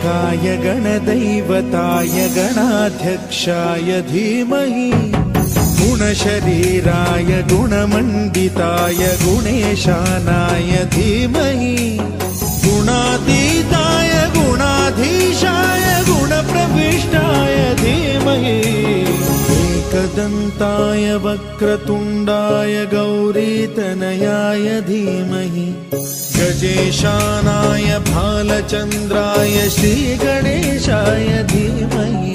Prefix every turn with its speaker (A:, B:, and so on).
A: गणाध्यक्षाय गणदैवताय गणाध्यक्षाय धीमहि गुणशरीराय गुणमण्डिताय गुणेशानाय धीमहि गुणातीताय गुणाधीशाय गुणप्रविष्टाय धीमहि एकदन्ताय वक्रतुण्डाय गौरीतनयाय धीमहि गजेशानाय भालचन्द्राय श्रीगणेशाय धीमहि